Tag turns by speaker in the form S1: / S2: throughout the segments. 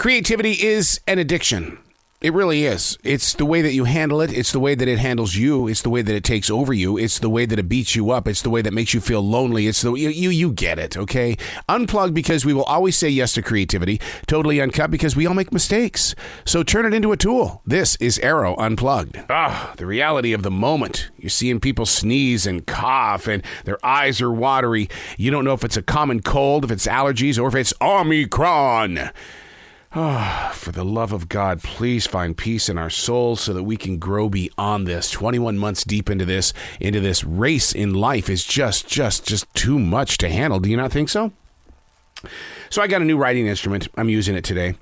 S1: Creativity is an addiction. It really is. It's the way that you handle it. It's the way that it handles you. It's the way that it takes over you. It's the way that it beats you up. It's the way that makes you feel lonely. It's the you get it, okay? Unplugged because we will always say yes to creativity. Totally Uncut because we all make mistakes. So turn it into a tool. This is Arroe Unplugged. The reality of the moment. You're seeing people sneeze and cough and their eyes are watery. You don't know if it's a common cold, if it's allergies, or if it's Omicron. For the love of God, please find peace in our souls so that we can grow beyond this. 21 months deep into this race in life is just too much to handle. Do you not think so? So I got a new writing instrument. I'm using it today.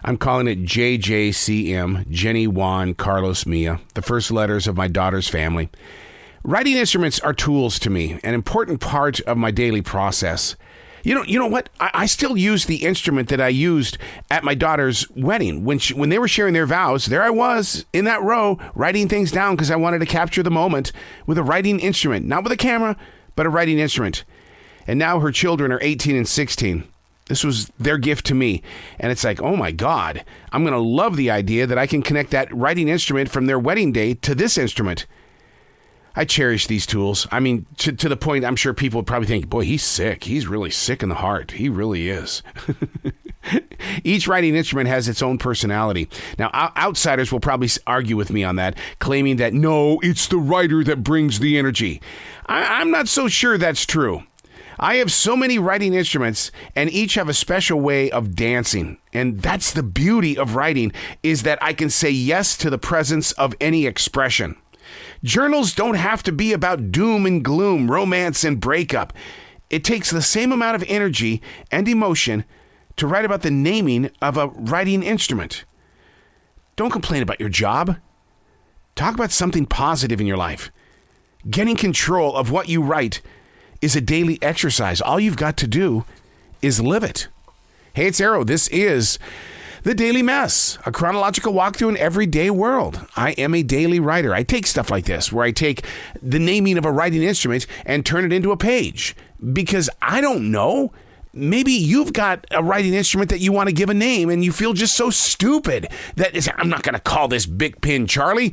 S1: I'm calling it JJCM, Jenny, Juan, Carlos, Mia, the first letters of my daughter's family. Writing instruments are tools to me, an important part of my daily process. You know what? I still use the instrument that I used at my daughter's wedding. When they were sharing their vows, there I was in that row writing things down because I wanted to capture the moment with a writing instrument. Not with a camera, but a writing instrument. And now her children are 18 and 16. This was their gift to me. And it's like, oh my God, I'm going to love the idea that I can connect that writing instrument from their wedding day to this instrument. I cherish these tools. I mean, to the point I'm sure people would probably think, boy, he's sick. He's really sick in the heart. He really is. Each writing instrument has its own personality. Now, outsiders will probably argue with me on that, claiming that, no, it's the writer that brings the energy. I'm not so sure that's true. I have so many writing instruments, and each have a special way of dancing. And that's the beauty of writing, is that I can say yes to the presence of any expression. Journals don't have to be about doom and gloom, romance and breakup. It takes the same amount of energy and emotion to write about the naming of a writing instrument. Don't complain about your job. Talk about something positive in your life. Getting control of what you write is a daily exercise. All you've got to do is live it. Hey, it's Arroe. This is The Daily Mess, a chronological walk through an everyday world. I am a daily writer. I take stuff like this, where I take the naming of a writing instrument and turn it into a page. Because I don't know, maybe you've got a writing instrument that you want to give a name and you feel just so stupid that I'm not going to call this Big Pin Charlie,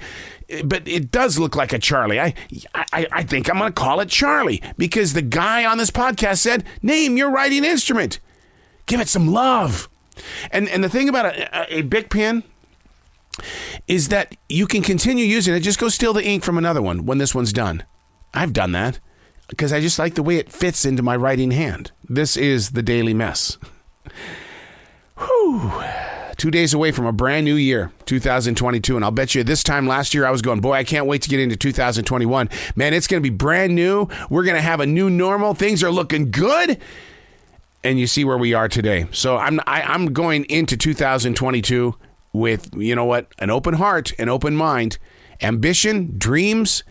S1: but it does look like a Charlie. I think I'm going to call it Charlie because the guy on this podcast said, name your writing instrument. Give it some love. And the thing about a Bic pen is that you can continue using it. Just go steal the ink from another one when this one's done. I've done that because I just like the way it fits into my writing hand. This is The Daily Mess. Whew. 2 days away from a brand new year, 2022. And I'll bet you this time last year I was going, boy, I can't wait to get into 2021. Man, it's going to be brand new. We're going to have a new normal. Things are looking good. And you see where we are today. So I'm going into 2022 with, you know what, an open heart, an open mind, ambition, dreams,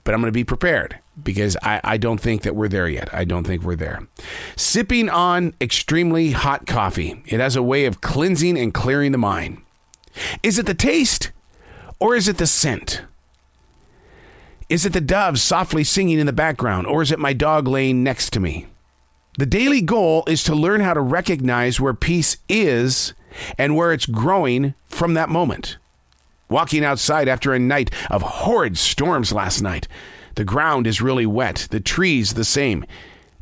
S1: but I'm going to be prepared because I don't think that we're there yet. I don't think we're there. Sipping on extremely hot coffee. It has a way of cleansing and clearing the mind. Is it the taste or is it the scent? Is it the doves softly singing in the background or is it my dog laying next to me? The daily goal is to learn how to recognize where peace is and where it's growing from that moment. Walking outside after a night of horrid storms last night. The ground is really wet. The trees the same.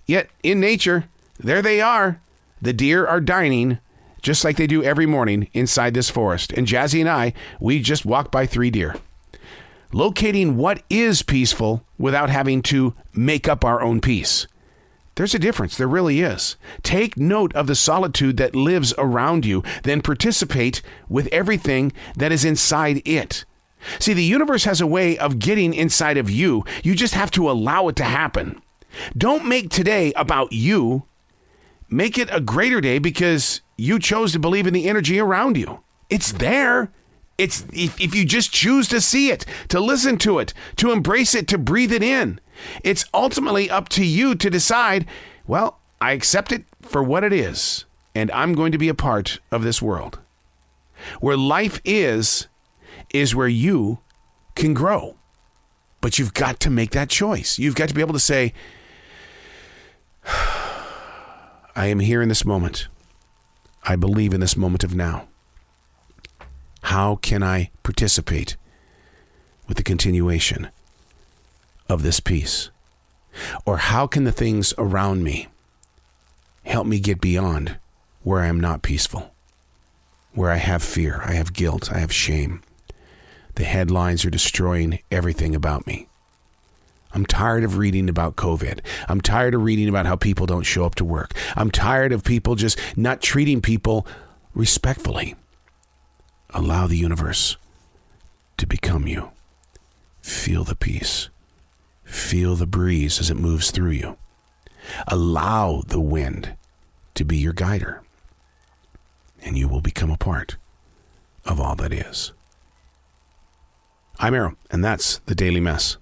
S1: Yet in nature, there they are. The deer are dining just like they do every morning inside this forest. And Jazzy and I, we just walked by 3 deer. Locating what is peaceful without having to make up our own peace. There's a difference. There really is. Take note of the solitude that lives around you, then participate with everything that is inside it. See, the universe has a way of getting inside of you. You just have to allow it to happen. Don't make today about you. Make it a greater day because you chose to believe in the energy around you. It's there. It's if you just choose to see it, to listen to it, to embrace it, to breathe it in. It's ultimately up to you to decide, well, I accept it for what it is, and I'm going to be a part of this world. Where life is where you can grow. But you've got to make that choice. You've got to be able to say, I am here in this moment. I believe in this moment of now. How can I participate with the continuation of this peace? Or how can the things around me help me get beyond where I am not peaceful, where I have fear, I have guilt, I have shame? The headlines are destroying everything about me. I'm tired of reading about COVID. I'm tired of reading about how people don't show up to work. I'm tired of people just not treating people respectfully. Allow the universe to become you. Feel the peace. Feel the breeze as it moves through you. Allow the wind to be your guider, and you will become a part of all that is. I'm Arroe, and that's the Daily Mess.